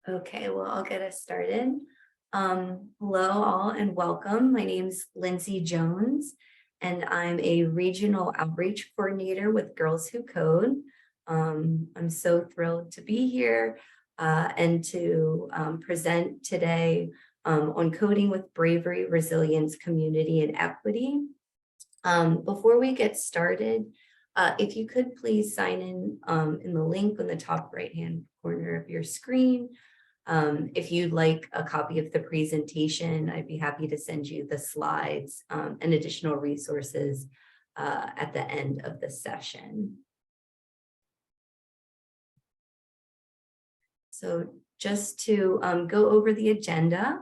Okay, well, I'll get us started. Hello all and welcome. My name's Lindsay Jones, and I'm a regional outreach coordinator with Girls Who Code. I'm so thrilled to be here and to present today on coding with bravery, resilience, community, and equity. Before we get started, if you could please sign in the link on the top right-hand corner of your screen. If you'd like a copy of the presentation, I'd be happy to send you the slides and additional resources at the end of the session. So just to go over the agenda,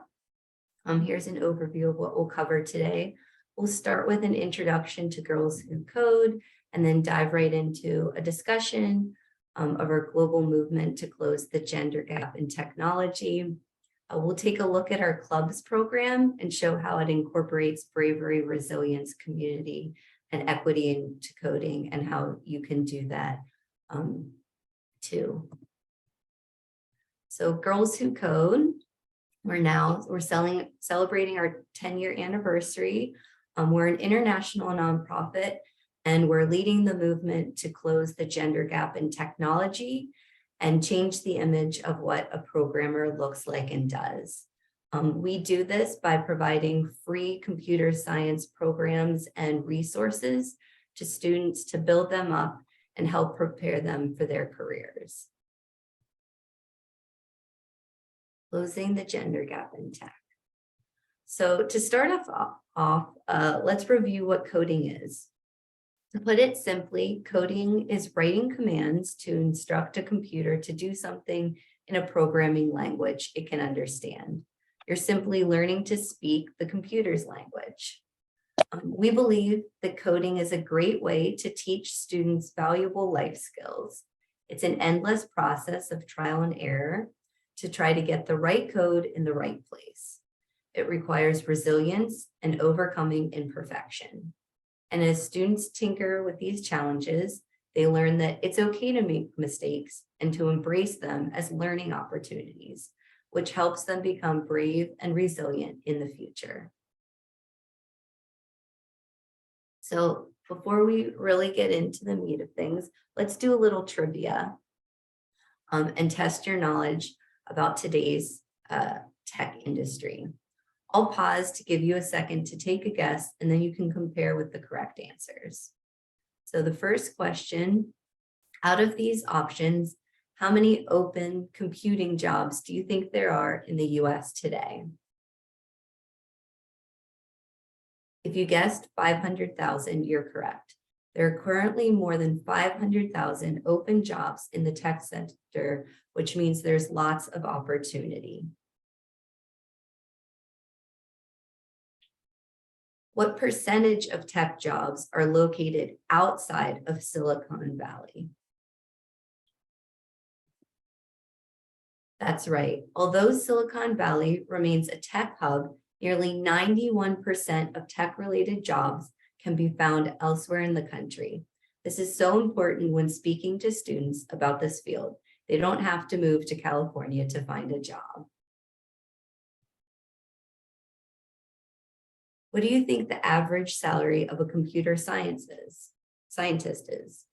here's an overview of what we'll cover today. We'll start with an introduction to Girls Who Code and then dive right into a discussion of our global movement to close the gender gap in technology. We'll take a look at our clubs program and show how it incorporates bravery, resilience, community, and equity into coding and how you can do that too. So Girls Who Code, we're celebrating our 10-year anniversary. We're an international nonprofit, and we're leading the movement to close the gender gap in technology and change the image of what a programmer looks like and does. We do this by providing free computer science programs and resources to students to build them up and help prepare them for their careers. Closing the gender gap in tech. So to start off, let's review what coding is. To put it simply, coding is writing commands to instruct a computer to do something in a programming language it can understand. You're simply learning to speak the computer's language. We believe that coding is a great way to teach students valuable life skills. It's an endless process of trial and error to try to get the right code in the right place. It requires resilience and overcoming imperfection. And as students tinker with these challenges, they learn that it's okay to make mistakes and to embrace them as learning opportunities, which helps them become brave and resilient in the future. So before we really get into the meat of things, let's do a little trivia and test your knowledge about today's tech industry. I'll pause to give you a second to take a guess, and then you can compare with the correct answers. So the first question, out of these options, how many open computing jobs do you think there are in the US today? If you guessed 500,000, you're correct. There are currently more than 500,000 open jobs in the tech sector, which means there's lots of opportunity. What percentage of tech jobs are located outside of Silicon Valley? That's right. Although Silicon Valley remains a tech hub, nearly 91% of tech-related jobs can be found elsewhere in the country. This is so important when speaking to students about this field. They don't have to move to California to find a job. What do you think the average salary of a computer scientist is?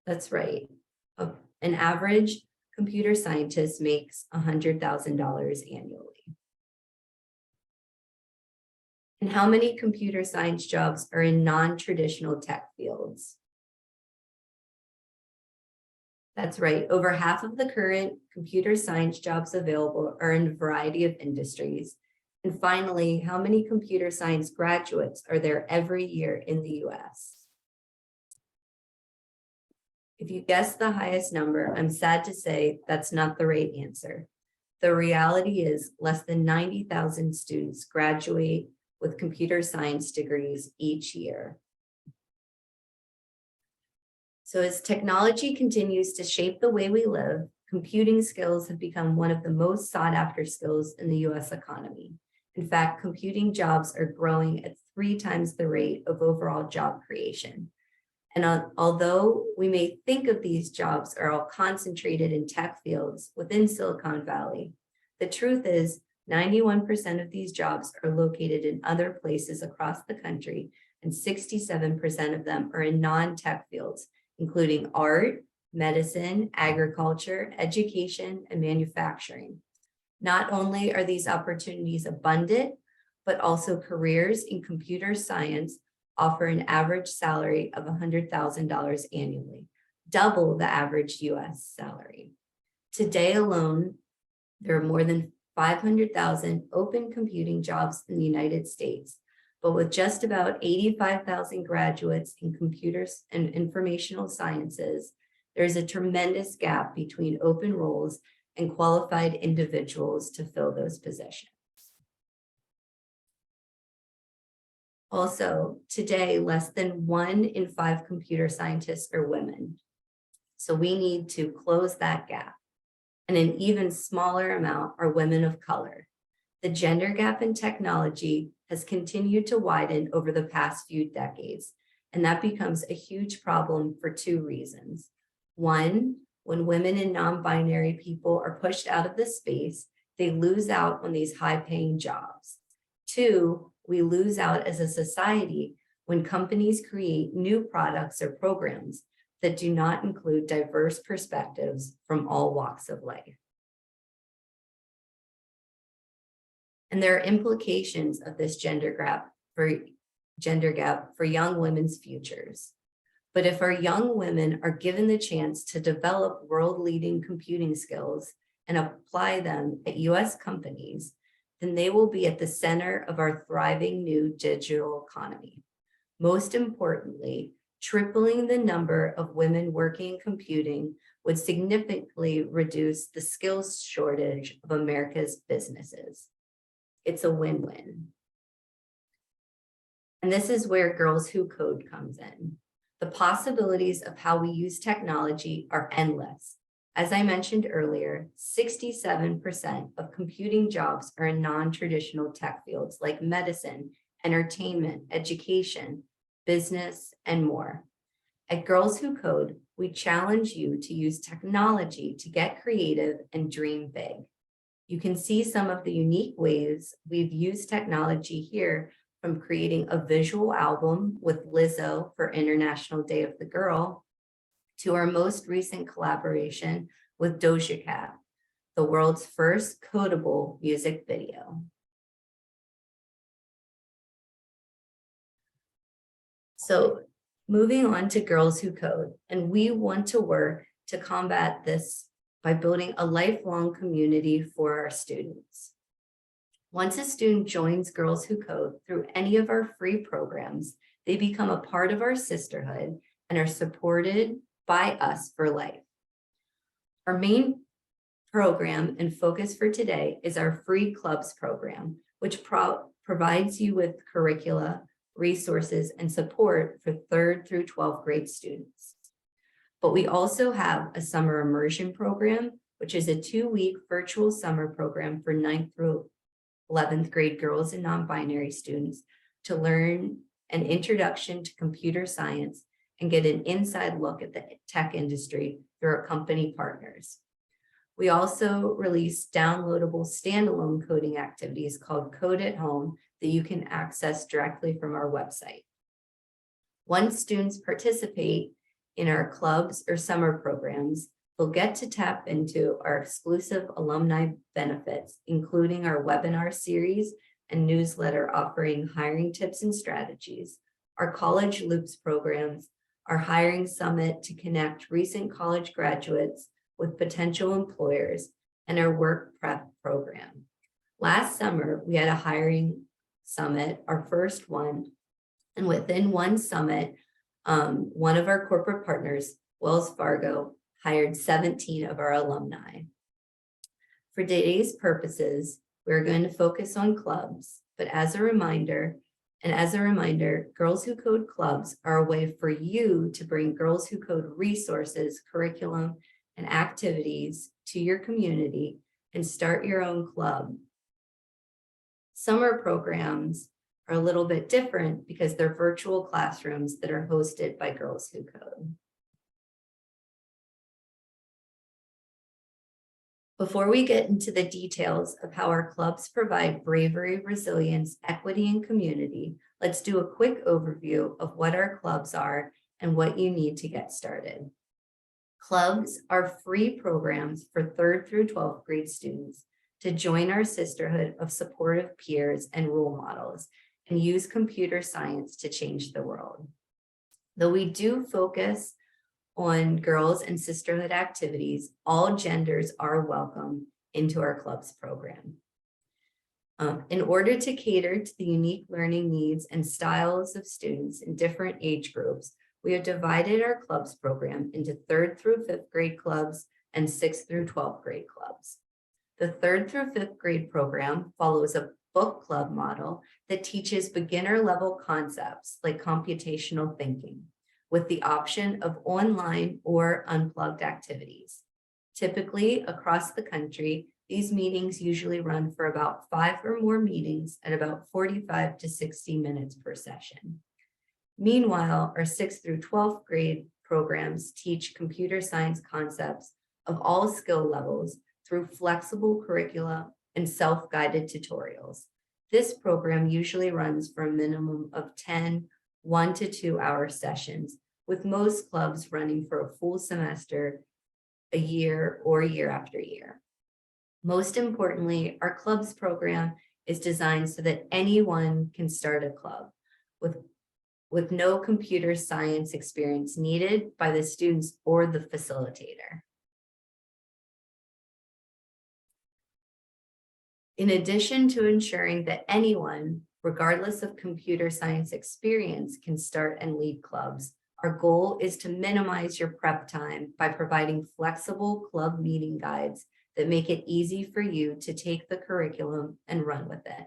That's right. An average computer scientist makes $100,000 annually. And how many computer science jobs are in non-traditional tech fields? That's right. Over half of the current computer science jobs available are in a variety of industries. And finally, how many computer science graduates are there every year in the US? If you guessed the highest number, I'm sad to say that's not the right answer. The reality is less than 90,000 students graduate with computer science degrees each year. So as technology continues to shape the way we live, computing skills have become one of the most sought after skills in the US economy. In fact, computing jobs are growing at 3 times the rate of overall job creation. And although we may think of these jobs are all concentrated in tech fields within Silicon Valley, the truth is 91% of these jobs are located in other places across the country, and 67% of them are in non-tech fields, including art, medicine, agriculture, education, and manufacturing. Not only are these opportunities abundant, but also careers in computer science offer an average salary of $100,000 annually, double the average US salary. Today alone, there are more than 500,000 open computing jobs in the United States, but with just about 85,000 graduates in computers and informational sciences, there's a tremendous gap between open roles and qualified individuals to fill those positions. Also, today, less than 1 in 5 computer scientists are women. So we need to close that gap. And an even smaller amount are women of color. The gender gap in technology has continued to widen over the past few decades, and that becomes a huge problem for 2 reasons. One, when women and non-binary people are pushed out of this space, they lose out on these high-paying jobs. 2, we lose out as a society when companies create new products or programs that do not include diverse perspectives from all walks of life. And there are implications of this gender gap for young women's futures. But if our young women are given the chance to develop world-leading computing skills and apply them at US companies, then they will be at the center of our thriving new digital economy. Most importantly, tripling the number of women working in computing would significantly reduce the skills shortage of America's businesses. It's a win-win. And this is where Girls Who Code comes in. The possibilities of how we use technology are endless. As I mentioned earlier, 67% of computing jobs are in non-traditional tech fields like medicine, entertainment, education, business, and more. At Girls Who Code, we challenge you to use technology to get creative and dream big. You can see some of the unique ways we've used technology here, from creating a visual album with Lizzo for International Day of the Girl, to our most recent collaboration with Doja Cat, the world's first codable music video. So moving on to Girls Who Code, and we want to work to combat this by building a lifelong community for our students. Once a student joins Girls Who Code through any of our free programs, they become a part of our sisterhood and are supported by us for life. Our main program and focus for today is our free clubs program, which provides you with curricula, resources, and support for 3rd through 12th grade students. But we also have a summer immersion program, which is a 2-week virtual summer program for 9th through 11th grade girls and non-binary students to learn an introduction to computer science and get an inside look at the tech industry through our company partners. We also release downloadable standalone coding activities called Code at Home that you can access directly from our website. Once students participate in our clubs or summer programs, they'll get to tap into our exclusive alumni benefits, including our webinar series and newsletter offering hiring tips and strategies, our college loops programs, our hiring summit to connect recent college graduates with potential employers, and our work prep program. Last summer, we had a hiring summit, our first one, and within one summit, one of our corporate partners, Wells Fargo, hired 17 of our alumni. For today's purposes, we're going to focus on clubs, but as a reminder, Girls Who Code clubs are a way for you to bring Girls Who Code resources, curriculum, and activities to your community and start your own club. Summer programs are a little bit different because they're virtual classrooms that are hosted by Girls Who Code. Before we get into the details of how our clubs provide bravery, resilience, equity, and community, let's do a quick overview of what our clubs are and what you need to get started. Clubs are free programs for 3rd through 12th grade students to join our sisterhood of supportive peers and role models and use computer science to change the world. Though we do focus on girls and sisterhood activities, all genders are welcome into our clubs program. In order to cater to the unique learning needs and styles of students in different age groups, we have divided our clubs program into 3rd through 5th grade clubs and 6th through 12th grade clubs. The 3rd through 5th grade program follows a book club model that teaches beginner level concepts like computational thinking, with the option of online or unplugged activities. Typically, across the country, these meetings usually run for about 5 or more meetings at about 45 to 60 minutes per session. Meanwhile, our 6th through 12th grade programs teach computer science concepts of all skill levels through flexible curricula and self-guided tutorials. This program usually runs for a minimum of 10 1 to 2 hour sessions, with most clubs running for a full semester, a year, or year after year. Most importantly, our clubs program is designed so that anyone can start a club with no computer science experience needed by the students or the facilitator. In addition to ensuring that anyone, regardless of computer science experience, can start and lead clubs, our goal is to minimize your prep time by providing flexible club meeting guides that make it easy for you to take the curriculum and run with it.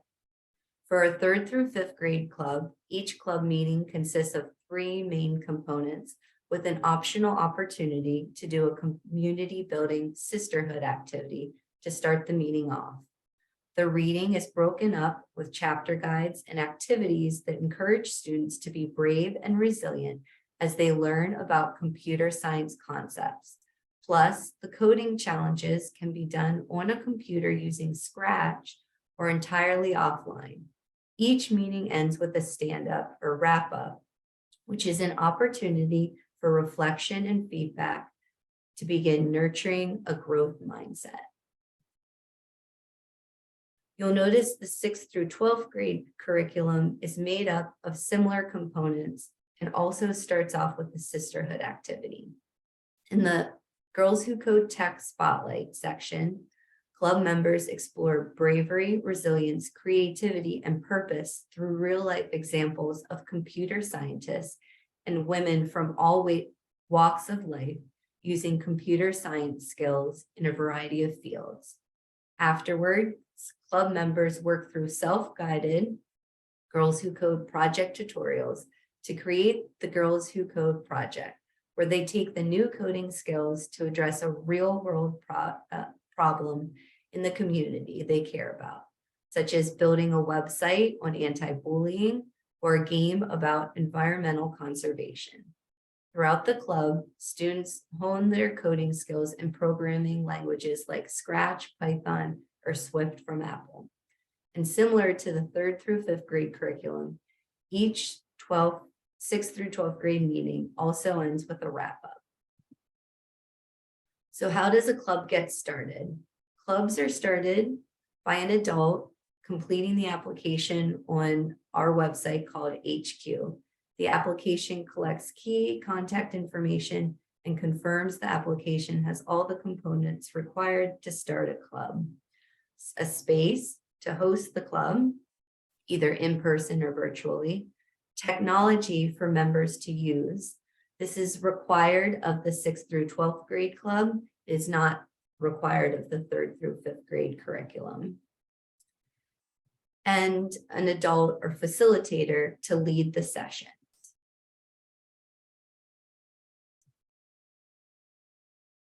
For our 3rd through 5th grade club, each club meeting consists of 3 main components with an optional opportunity to do a community building sisterhood activity to start the meeting off. The reading is broken up with chapter guides and activities that encourage students to be brave and resilient as they learn about computer science concepts. Plus, the coding challenges can be done on a computer using Scratch or entirely offline. Each meeting ends with a stand-up or wrap-up, which is an opportunity for reflection and feedback to begin nurturing a growth mindset. You'll notice the 6th through 12th grade curriculum is made up of similar components and also starts off with the sisterhood activity. In the Girls Who Code Tech Spotlight section, club members explore bravery, resilience, creativity, and purpose through real-life examples of computer scientists and women from all walks of life using computer science skills in a variety of fields. Afterward, club members work through self-guided Girls Who Code project tutorials to create the Girls Who Code project, where they take the new coding skills to address a real-world problem in the community they care about, such as building a website on anti-bullying or a game about environmental conservation. Throughout the club, students hone their coding skills in programming languages like Scratch, Python, or Swift from Apple. And similar to the 3rd through 5th grade curriculum, each 6th through 12th grade meeting also ends with a wrap-up. So how does a club get started? Clubs are started by an adult completing the application on our website called HQ. The application collects key contact information and confirms the application has all the components required to start a club. A space to host the club, either in person or virtually, technology for members to use. This is required of the 6th through 12th grade club. It is not required of the 3rd through 5th grade curriculum. And an adult or facilitator to lead the sessions.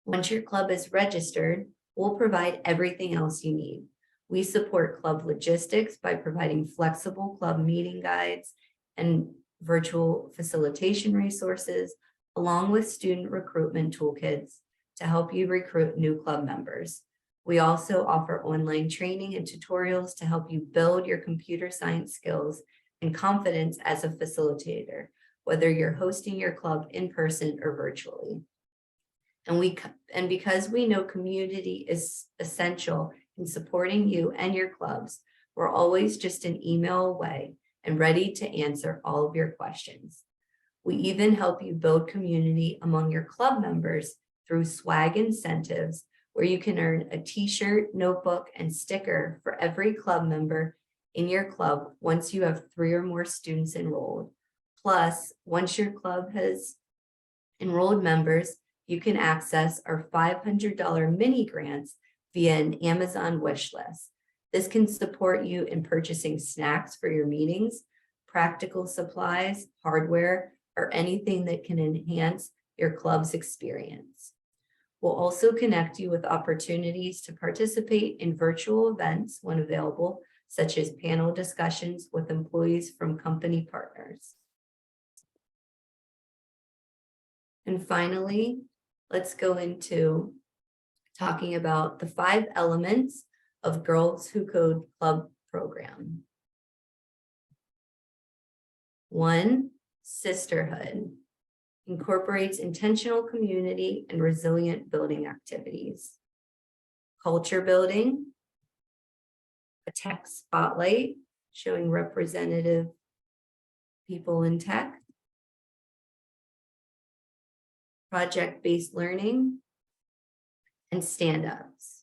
Once your club is registered, we'll provide everything else you need. We support club logistics by providing flexible club meeting guides and virtual facilitation resources, along with student recruitment toolkits to help you recruit new club members. We also offer online training and tutorials to help you build your computer science skills and confidence as a facilitator, whether you're hosting your club in person or virtually. And because we know community is essential in supporting you and your clubs, we're always just an email away and ready to answer all of your questions. We even help you build community among your club members through swag incentives, where you can earn a t-shirt, notebook, and sticker for every club member in your club once you have 3 or more students enrolled. Plus, once your club has enrolled members, you can access our $500 mini grants via an Amazon wish list. This can support you in purchasing snacks for your meetings, practical supplies, hardware, or anything that can enhance your club's experience. We'll also connect you with opportunities to participate in virtual events when available, such as panel discussions with employees from company partners. And finally, let's go into talking about the 5 elements of Girls Who Code Club program. 1, sisterhood. Incorporates intentional community and resilient building activities. Culture building. A tech spotlight showing representative people in tech. Project-based learning, and stand-ups.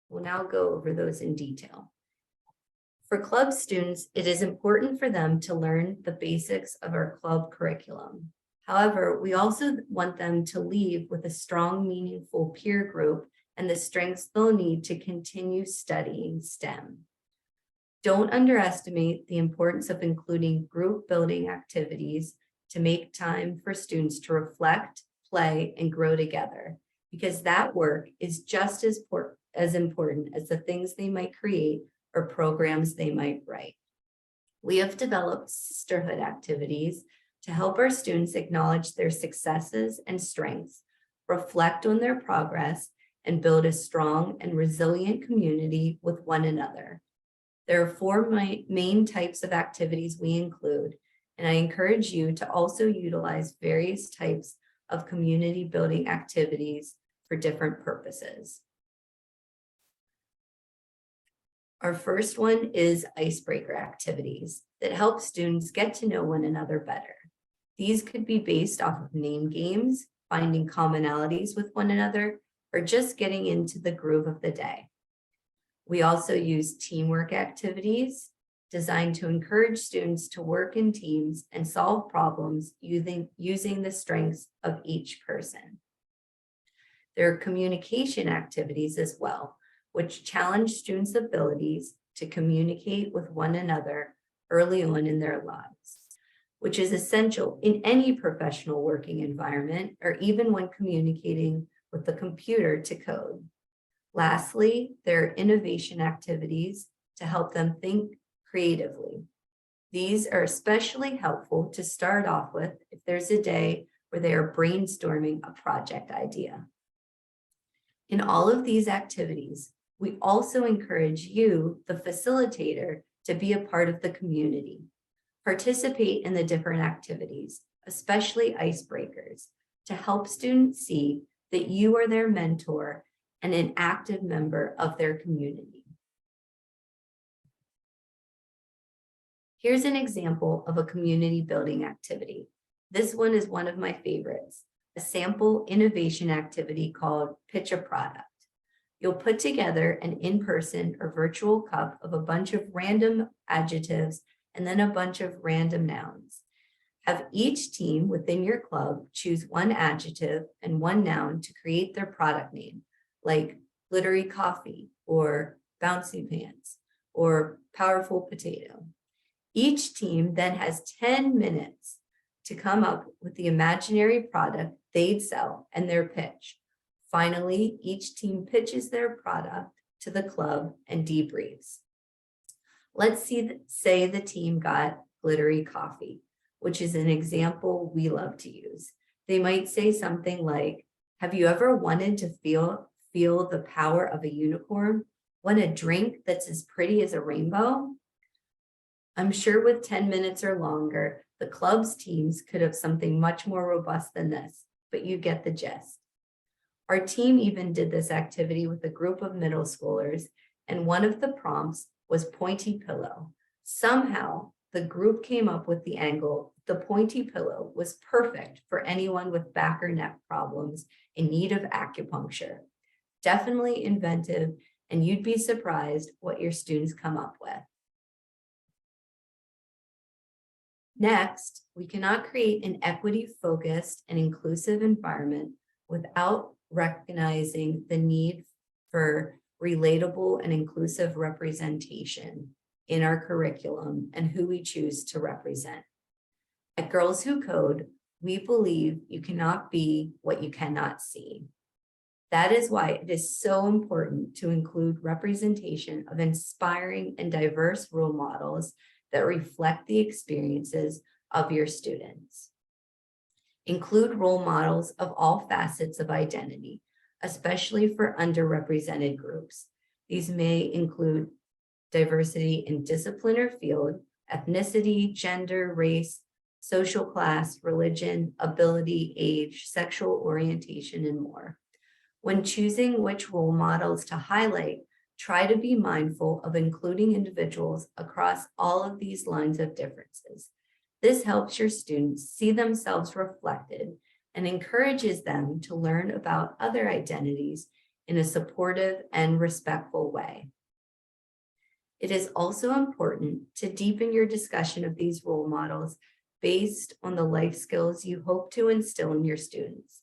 We'll now go over those in detail. For club students, it is important for them to learn the basics of our club curriculum. However, we also want them to leave with a strong, meaningful peer group and the strengths they'll need to continue studying STEM. Don't underestimate the importance of including group building activities to make time for students to reflect, play, and grow together, because that work is just as important as the things they might create or programs they might write. We have developed sisterhood activities to help our students acknowledge their successes and strengths, reflect on their progress, and build a strong and resilient community with one another. There are 4 main types of activities we include, and I encourage you to also utilize various types of community building activities for different purposes. Our first one is icebreaker activities that help students get to know one another better. These could be based off of name games, finding commonalities with one another, or just getting into the groove of the day. We also use teamwork activities designed to encourage students to work in teams and solve problems using the strengths of each person. There are communication activities as well, which challenge students' abilities to communicate with one another early on in their lives, which is essential in any professional working environment or even when communicating with the computer to code. Lastly, there are innovation activities to help them think creatively. These are especially helpful to start off with if there's a day where they are brainstorming a project idea. In all of these activities, we also encourage you, the facilitator, to be a part of the community. Participate in the different activities, especially icebreakers, to help students see that you are their mentor and an active member of their community. Here's an example of a community building activity. This one is one of my favorites, a sample innovation activity called Pitch a Product. You'll put together an in-person or virtual cup of a bunch of random adjectives and then a bunch of random nouns. Have each team within your club choose one adjective and one noun to create their product name, like glittery coffee or bouncy pants or powerful potato. Each team then has 10 minutes to come up with the imaginary product they'd sell and their pitch. Finally, each team pitches their product to the club and debriefs. Let's say the team got glittery coffee, which is an example we love to use. They might say something like, have you ever wanted to feel the power of a unicorn? Want a drink that's as pretty as a rainbow? I'm sure with 10 minutes or longer, the club's teams could have something much more robust than this, but you get the gist. Our team even did this activity with a group of middle schoolers, and one of the prompts was pointy pillow. Somehow, the group came up with the angle. The pointy pillow was perfect for anyone with back or neck problems in need of acupuncture. Definitely inventive, and you'd be surprised what your students come up with. Next, we cannot create an equity-focused and inclusive environment without recognizing the need for relatable and inclusive representation in our curriculum and who we choose to represent. At Girls Who Code, we believe you cannot be what you cannot see. That is why it is so important to include representation of inspiring and diverse role models that reflect the experiences of your students. Include role models of all facets of identity, especially for underrepresented groups. These may include diversity in discipline or field, ethnicity, gender, race, social class, religion, ability, age, sexual orientation, and more. When choosing which role models to highlight, try to be mindful of including individuals across all of these lines of differences. This helps your students see themselves reflected and encourages them to learn about other identities in a supportive and respectful way. It is also important to deepen your discussion of these role models based on the life skills you hope to instill in your students.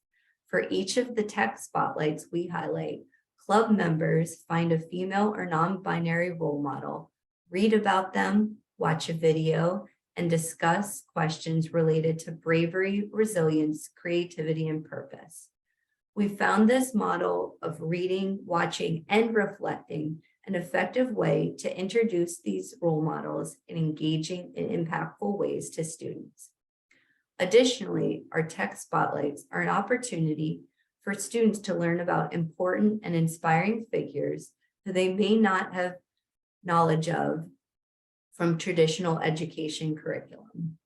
For each of the tech spotlights we highlight, club members find a female or non-binary role model, read about them, watch a video, and discuss questions related to bravery, resilience, creativity, and purpose. We found this model of reading, watching, and reflecting an effective way to introduce these role models in engaging and impactful ways to students. Additionally, our tech spotlights are an opportunity for students to learn about important and inspiring figures who they may not have knowledge of from traditional education curriculum.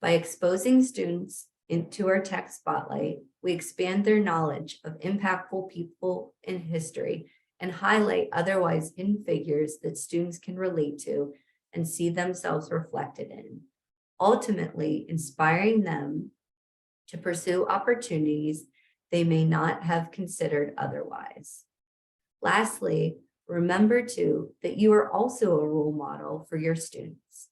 By exposing students into our tech spotlight, we expand their knowledge of impactful people in history and highlight otherwise hidden figures that students can relate to and see themselves reflected in, ultimately inspiring them to pursue opportunities they may not have considered otherwise. Lastly, remember too that you are also a role model for your students.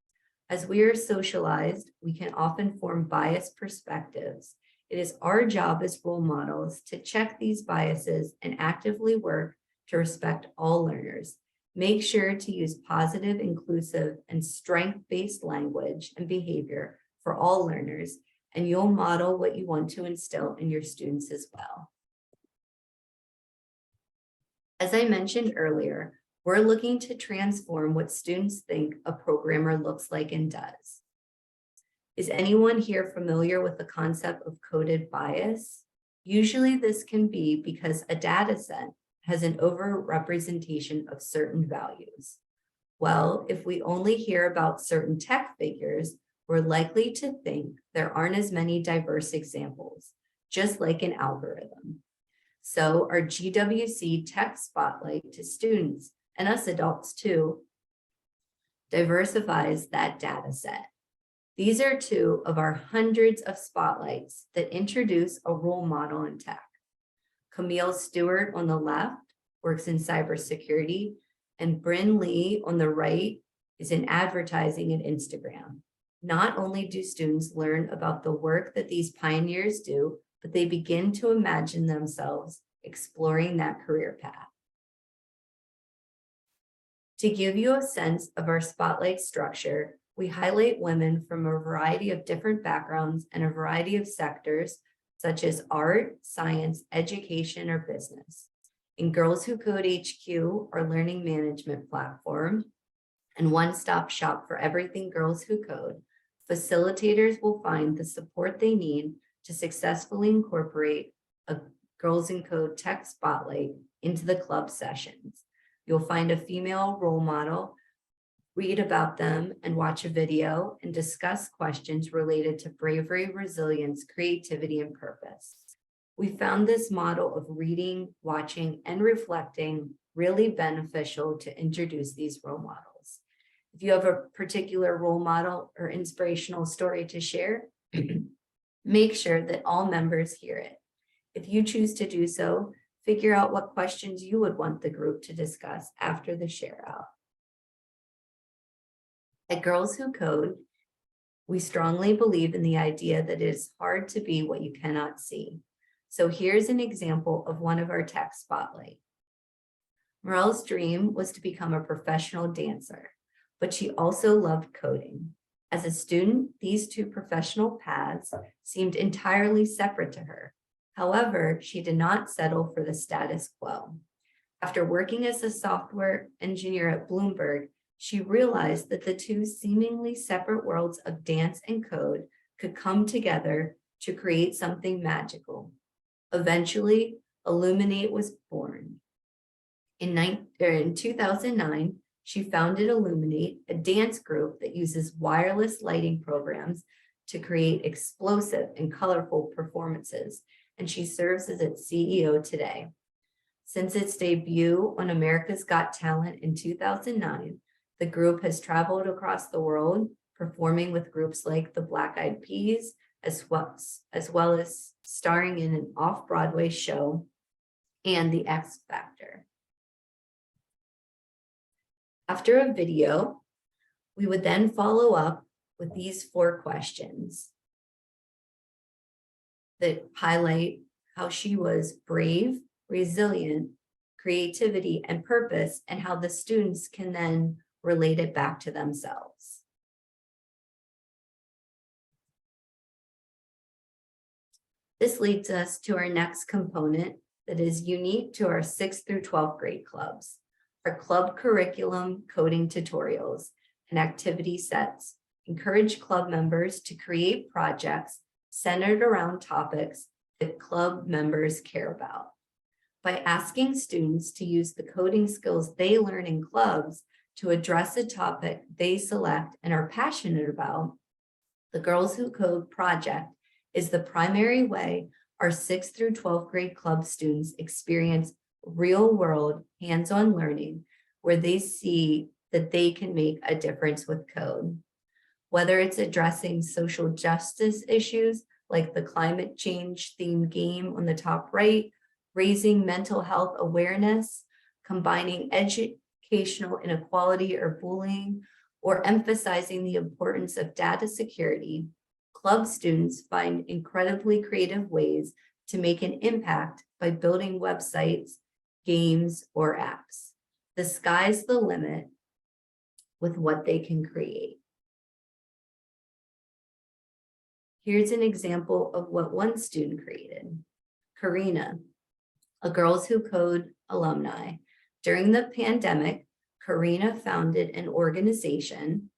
As we are socialized, we can often form biased perspectives. It is our job as role models to check these biases and actively work to respect all learners. Make sure to use positive, inclusive, and strength-based language and behavior for all learners, and you'll model what you want to instill in your students as well. As I mentioned earlier, we're looking to transform what students think a programmer looks like and does. Is anyone here familiar with the concept of coded bias? Usually this can be because a data set has an overrepresentation of certain values. Well, if we only hear about certain tech figures, we're likely to think there aren't as many diverse examples, just like an algorithm. So our GWC Tech Spotlight to students, and us adults too, diversifies that data set. These are two of our hundreds of spotlights that introduce a role model in tech. Camille Stewart on the left works in cybersecurity, and Bryn Lee on the right is in advertising and Instagram. Not only do students learn about the work that these pioneers do, but they begin to imagine themselves exploring that career path. To give you a sense of our spotlight structure, we highlight women from a variety of different backgrounds and a variety of sectors, such as art, science, education, or business. In Girls Who Code HQ, our learning management platform, and one-stop shop for everything Girls Who Code, facilitators will find the support they need to successfully incorporate a Girls in Code tech spotlight into the club sessions. You'll find a female role model, read about them and watch a video, and discuss questions related to bravery, resilience, creativity, and purpose. We found this model of reading, watching, and reflecting really beneficial to introduce these role models. If you have a particular role model or inspirational story to share, make sure that all members hear it. If you choose to do so, figure out what questions you would want the group to discuss after the share out. At Girls Who Code, we strongly believe in the idea that it is hard to be what you cannot see. So here's an example of one of our tech spotlight. Morelle's dream was to become a professional dancer, but she also loved coding. As a student, these two professional paths seemed entirely separate to her. However, she did not settle for the status quo. After working as a software engineer at Bloomberg, she realized that the two seemingly separate worlds of dance and code could come together to create something magical. Eventually, Illuminate was born. In 2009, she founded Illuminate, a dance group that uses wireless lighting programs to create explosive and colorful performances, and she serves as its CEO today. Since its debut on America's Got Talent in 2009, the group has traveled across the world, performing with groups like the Black Eyed Peas, as well as starring in an off-Broadway show and the X Factor. After a video, we would then follow up with these 4 questions that highlight how she was brave, resilient, creativity, and purpose, and how the students can then relate it back to themselves. This leads us to our next component that is unique to our 6th through 12th grade clubs. Our club curriculum coding tutorials and activity sets encourage club members to create projects centered around topics that club members care about. By asking students to use the coding skills they learn in clubs to address a topic they select and are passionate about, the Girls Who Code project is the primary way our 6th through 12th grade club students experience real-world hands-on learning where they see that they can make a difference with code. Whether it's addressing social justice issues like the climate change themed game on the top right, raising mental health awareness, combining educational inequality or bullying, or emphasizing the importance of data security, club students find incredibly creative ways to make an impact by building websites, games, or apps. The sky's the limit with what they can create. Here's an example of what one student created. Karina, a Girls Who Code alumni. During the pandemic, Karina founded an organization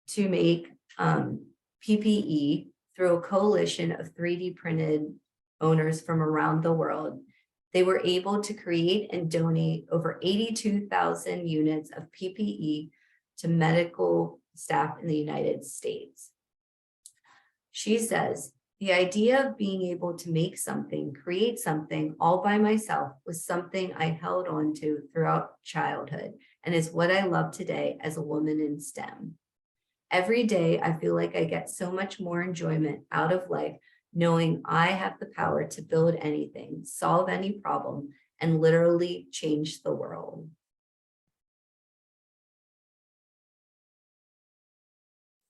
to make PPE through a coalition of 3D printed owners from around the world. They were able to create and donate over 82,000 units of PPE to medical staff in the United States. She says, the idea of being able to make something, create something all by myself was something I held on to throughout childhood and is what I love today as a woman in STEM. Every day, I feel like I get so much more enjoyment out of life knowing I have the power to build anything, solve any problem, and literally change the world.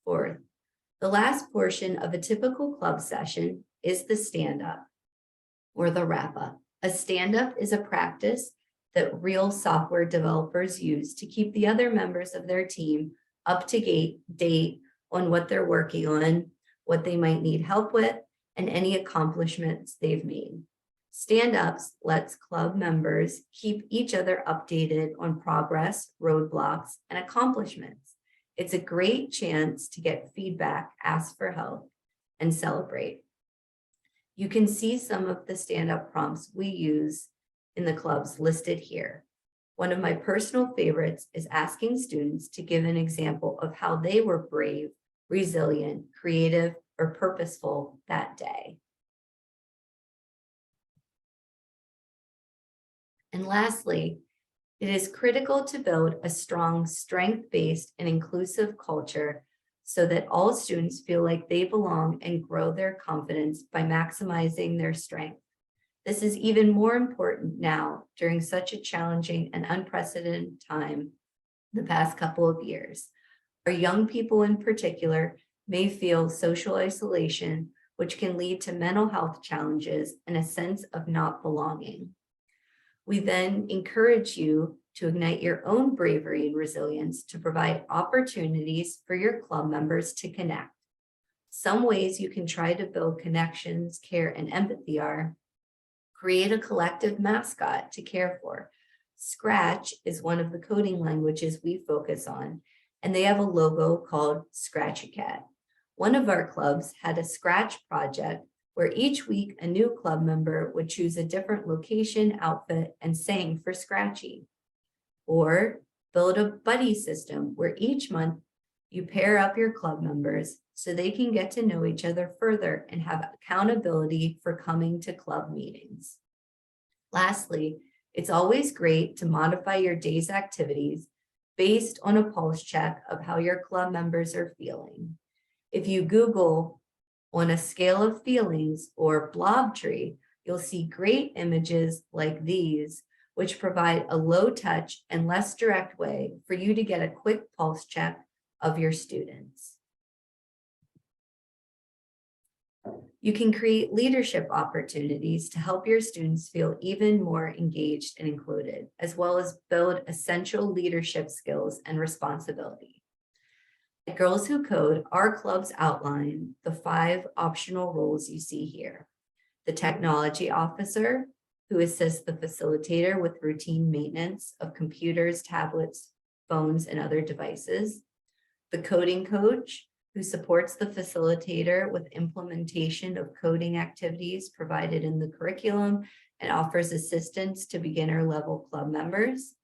Fourth, the last portion of a typical club session is the stand-up or the wrap-up. A stand-up is a practice that real software developers use to keep the other members of their team up to date on what they're working on, what they might need help with, and any accomplishments they've made. Stand-ups lets club members keep each other updated on progress, roadblocks, and accomplishments. It's a great chance to get feedback, ask for help, and celebrate. You can see some of the stand-up prompts we use in the clubs listed here. One of my personal favorites is asking students to give an example of how they were brave, resilient, creative, or purposeful that day. And lastly, it is critical to build a strong strength-based and inclusive culture so that all students feel like they belong and grow their confidence by maximizing their strength. This is even more important now during such a challenging and unprecedented time the past couple of years. Our young people in particular may feel social isolation, which can lead to mental health challenges and a sense of not belonging. We then encourage you to ignite your own bravery and resilience to provide opportunities for your club members to connect. Some ways you can try to build connections, care, and empathy are: create a collective mascot to care for. Scratch is one of the coding languages we focus on, and they have a logo called Scratchy Cat. One of our clubs had a Scratch project where each week a new club member would choose a different location, outfit, and sang for Scratchy. Or build a buddy system where each month you pair up your club members so they can get to know each other further and have accountability for coming to club meetings. Lastly, it's always great to modify your day's activities based on a pulse check of how your club members are feeling. If you Google on a scale of feelings or blob tree, you'll see great images like these, which provide a low touch and less direct way for you to get a quick pulse check of your students. You can create leadership opportunities to help your students feel even more engaged and included, as well as build essential leadership skills and responsibility. At Girls Who Code, our clubs outline the 5 optional roles you see here: the technology officer, who assists the facilitator with routine maintenance of computers, tablets, phones, and other devices; the coding coach, who supports the facilitator with implementation of coding activities provided in the curriculum and offers assistance to beginner level club members;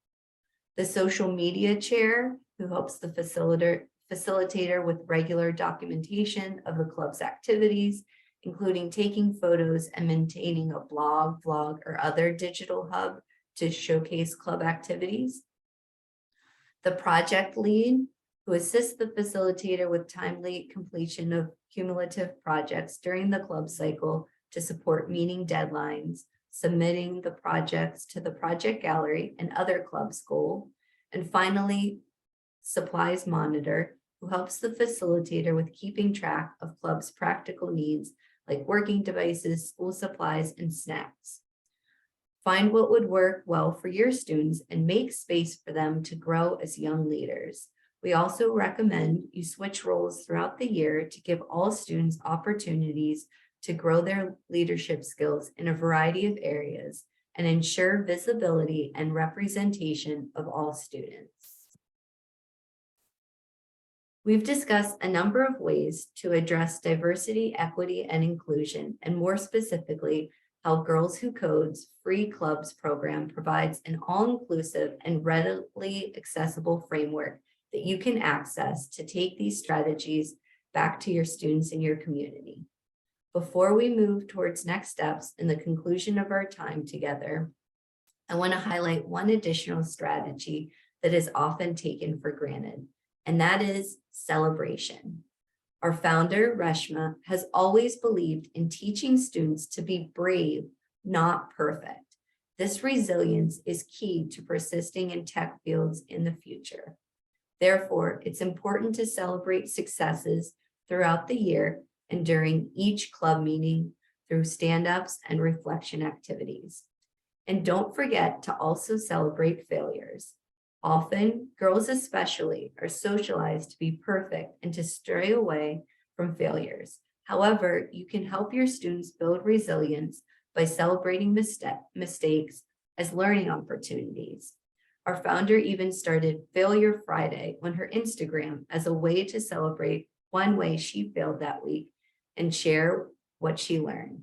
the social media chair, who helps the facilitator with regular documentation of the club's activities, including taking photos and maintaining a blog, vlog, or other digital hub to showcase club activities; the project lead, who assists the facilitator with timely completion of cumulative projects during the club cycle to support meeting deadlines, submitting the projects to the project gallery and other clubs' goals; and finally, supplies monitor, who helps the facilitator with keeping track of club's practical needs like working devices, school supplies, and snacks. Find what would work well for your students and make space for them to grow as young leaders. We also recommend you switch roles throughout the year to give all students opportunities to grow their leadership skills in a variety of areas and ensure visibility and representation of all students. We've discussed a number of ways to address diversity, equity, and inclusion, and more specifically, how Girls Who Code's Free Clubs program provides an all-inclusive and readily accessible framework that you can access to take these strategies back to your students in your community. Before we move towards next steps in the conclusion of our time together, I want to highlight one additional strategy that is often taken for granted, and that is celebration. Our founder, Reshma, has always believed in teaching students to be brave, not perfect. This resilience is key to persisting in tech fields in the future. Therefore, it's important to celebrate successes throughout the year and during each club meeting through stand-ups and reflection activities. And don't forget to also celebrate failures. Often, girls especially are socialized to be perfect and to stray away from failures. However, you can help your students build resilience by celebrating mistakes as learning opportunities. Our founder even started Failure Friday on her Instagram as a way to celebrate one way she failed that week and share what she learned.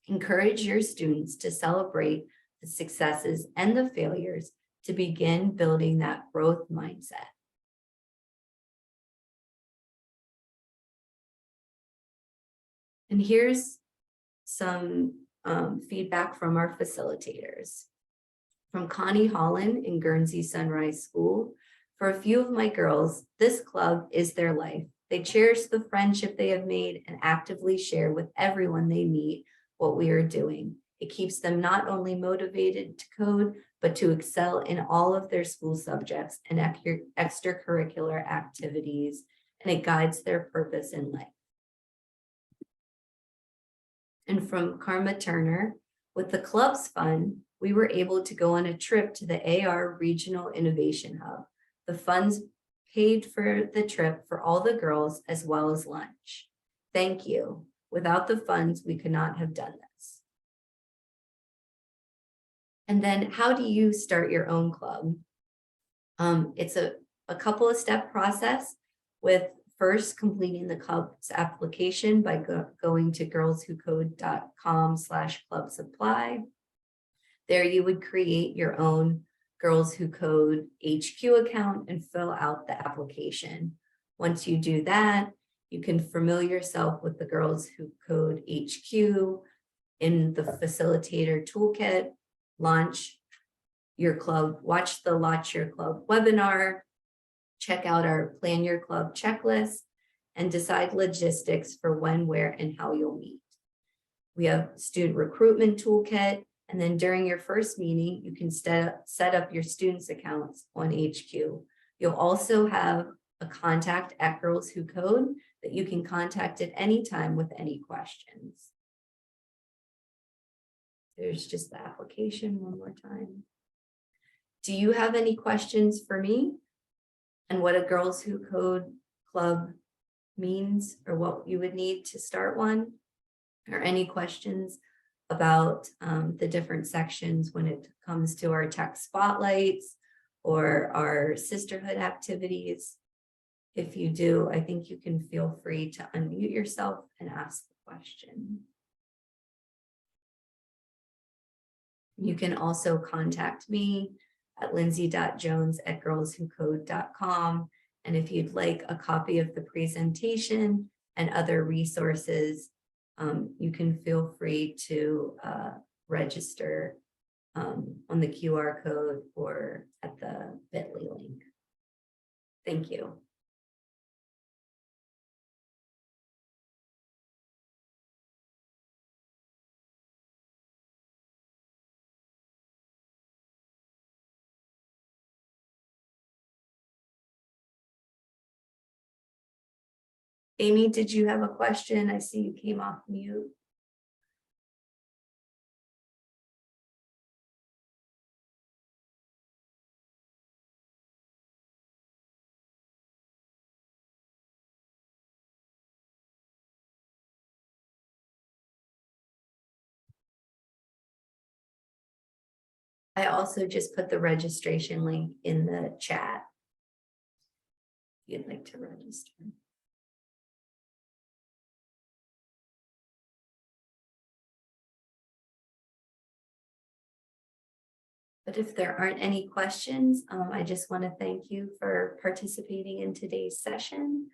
Encourage your students to celebrate the successes and the failures to begin building that growth mindset. And here's some feedback from our facilitators. From Connie Holland in Guernsey Sunrise School, for a few of my girls, this club is their life. They cherish the friendship they have made and actively share with everyone they meet what we are doing. It keeps them not only motivated to code, but to excel in all of their school subjects and extracurricular activities, and it guides their purpose in life. And from Karma Turner, with the club's fund, we were able to go on a trip to the AR Regional Innovation Hub. The funds paid for the trip for all the girls as well as lunch. Thank you. Without the funds, we could not have done this. And then how do you start your own club? It's a couple of step process with first completing the club's application by going to girlswhocode.com/clubsupply. There you would create your own Girls Who Code HQ account and fill out the application. Once you do that, you can familiar yourself with the Girls Who Code HQ in the facilitator toolkit, launch your club, watch the Launch Your Club webinar, check out our Plan Your Club checklist, and decide logistics for when, where, and how you'll meet. We have student recruitment toolkit, and then during your first meeting, you can set up your students' accounts on HQ. You'll also have a contact at Girls Who Code that you can contact at any time with any questions. There's just the application one more time. Do you have any questions for me and what a Girls Who Code club means or what you would need to start one? Or any questions about the different sections when it comes to our tech spotlights or our sisterhood activities? If you do, I think you can feel free to unmute yourself and ask the question. You can also contact me at lindsay.jones@girlswhocode.com. And if you'd like a copy of the presentation and other resources, you can feel free to register on the QR code or at the bit.ly link. Thank you. Amy, did you have a question? I see you came off mute. I also just put the registration link in the chat if you'd like to register. But if there aren't any questions, I just want to thank you for participating in today's session.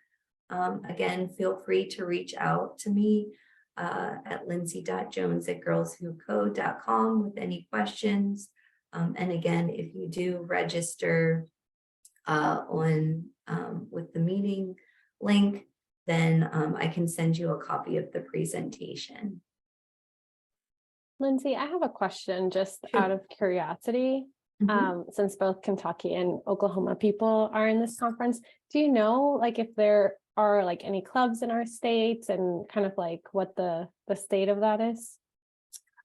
Again, feel free to reach out to me at lindsay.jones@girlswhocode.com with any questions. And again, if you do register with the meeting link, then I can send you a copy of the presentation. Lindsay, I have a question just out of curiosity. Since both Kentucky and Oklahoma people are in this conference, do you know like if there are like any clubs in our states and kind of like what the state of that is?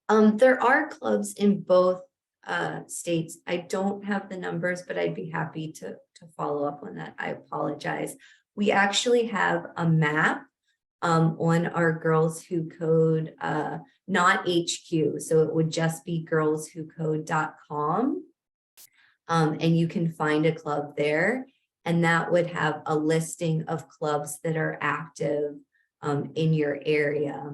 There are clubs in both states. I don't have the numbers, but I'd be happy to follow up on that. I apologize. We actually have a map on our Girls Who Code, not HQ. So it would just be girlswhocode.com. And you can find a club there, and that would have a listing of clubs that are active in your area.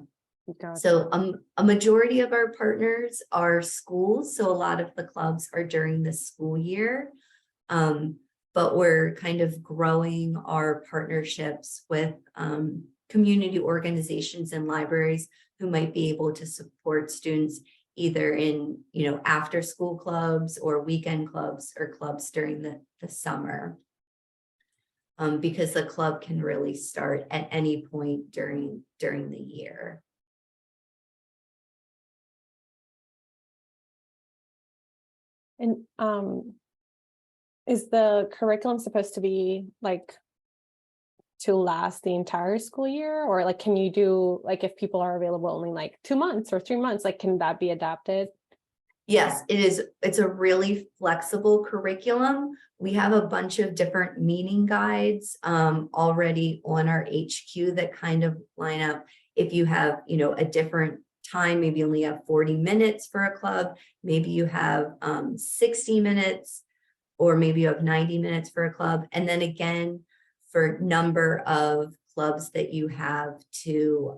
Gotcha. So a majority of our partners are schools. So a lot of the clubs are during the school year. But we're kind of growing our partnerships with community organizations and libraries who might be able to support students either in, after school clubs or weekend clubs or clubs during the summer. Because the club can really start at any point during the year. And is the curriculum supposed to be like to last the entire school year, or like can you do like if people are available only like 2 months or 3 months, like can that be adapted? Yes, it is. It's a really flexible curriculum. We have a bunch of different meeting guides already on our HQ that kind of line up. If you have, a different time, maybe you only have 40 minutes for a club, maybe you have 60 minutes, or maybe you have 90 minutes for a club. And then again, for number of clubs that you have to,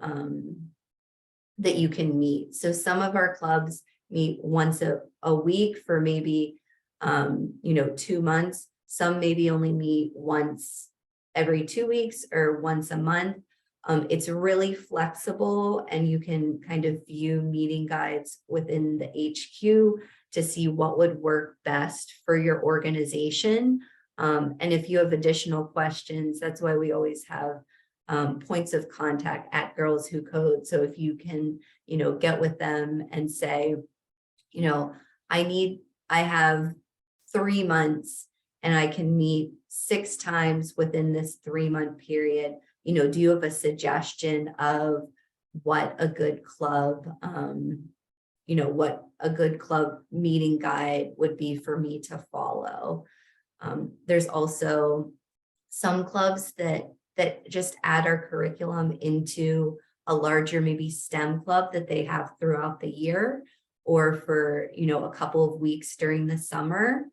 that you can meet. So some of our clubs meet once a week for maybe, 2 months. Some maybe only meet once every 2 weeks or once a month. It's really flexible, and you can kind of view meeting guides within the HQ to see what would work best for your organization. And if you have additional questions, that's why we always have points of contact at Girls Who Code. So if you can, get with them and say, I have 3 months and I can meet 6 times within this 3-month period. Do you have a suggestion of what a good club, what a good club meeting guide would be for me to follow? There's also some clubs that just add our curriculum into a larger maybe STEM club that they have throughout the year, or for, a couple of weeks during the summer.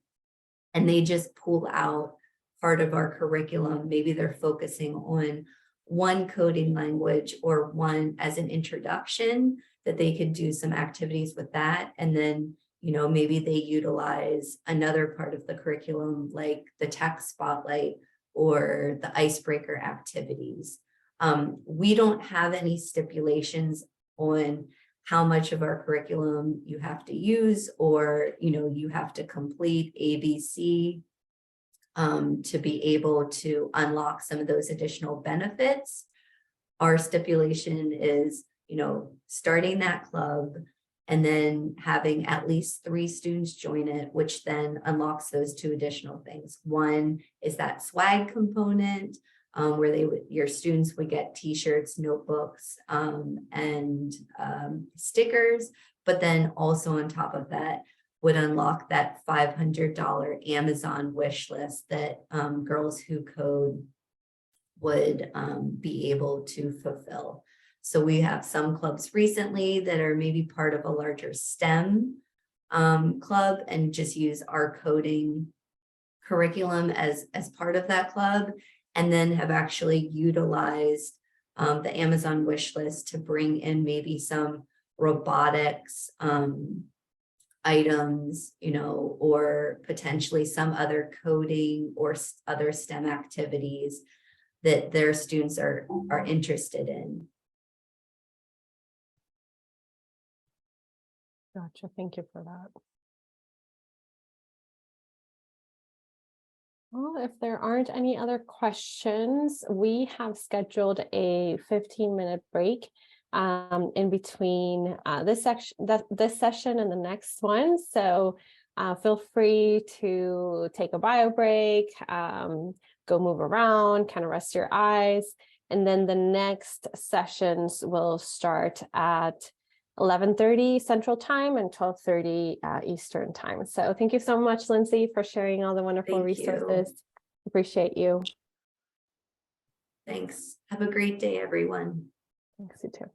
And they just pull out part of our curriculum. Maybe they're focusing on one coding language or one as an introduction, that they could do some activities with that. And then, maybe they utilize another part of the curriculum, like the tech spotlight or the icebreaker activities. We don't have any stipulations on how much of our curriculum you have to use, or, you have to complete ABC to be able to unlock some of those additional benefits. Our stipulation is, starting that club and then having at least 3 students join it, which then unlocks those 2 additional things. One is that swag component, where your students would get t-shirts, notebooks, and stickers, but then also on top of that would unlock that $500 Amazon wish list that Girls Who Code would be able to fulfill. So we have some clubs recently that are maybe part of a larger STEM club and just use our coding curriculum as part of that club, and then have actually utilized the Amazon wish list to bring in maybe some robotics items, or potentially some other coding or other STEM activities that their students are interested in. Gotcha. Thank you for that. Well, if there aren't any other questions, we have scheduled a 15-minute break in between this session and the next one. So feel free to take a bio break, go move around, kind of rest your eyes. And then the next sessions will start at 11:30 Central Time and 12:30 Eastern Time. So thank you so much, Lindsay, for sharing all the wonderful resources. Appreciate you. Thanks. Have a great day, everyone. Thanks, you too.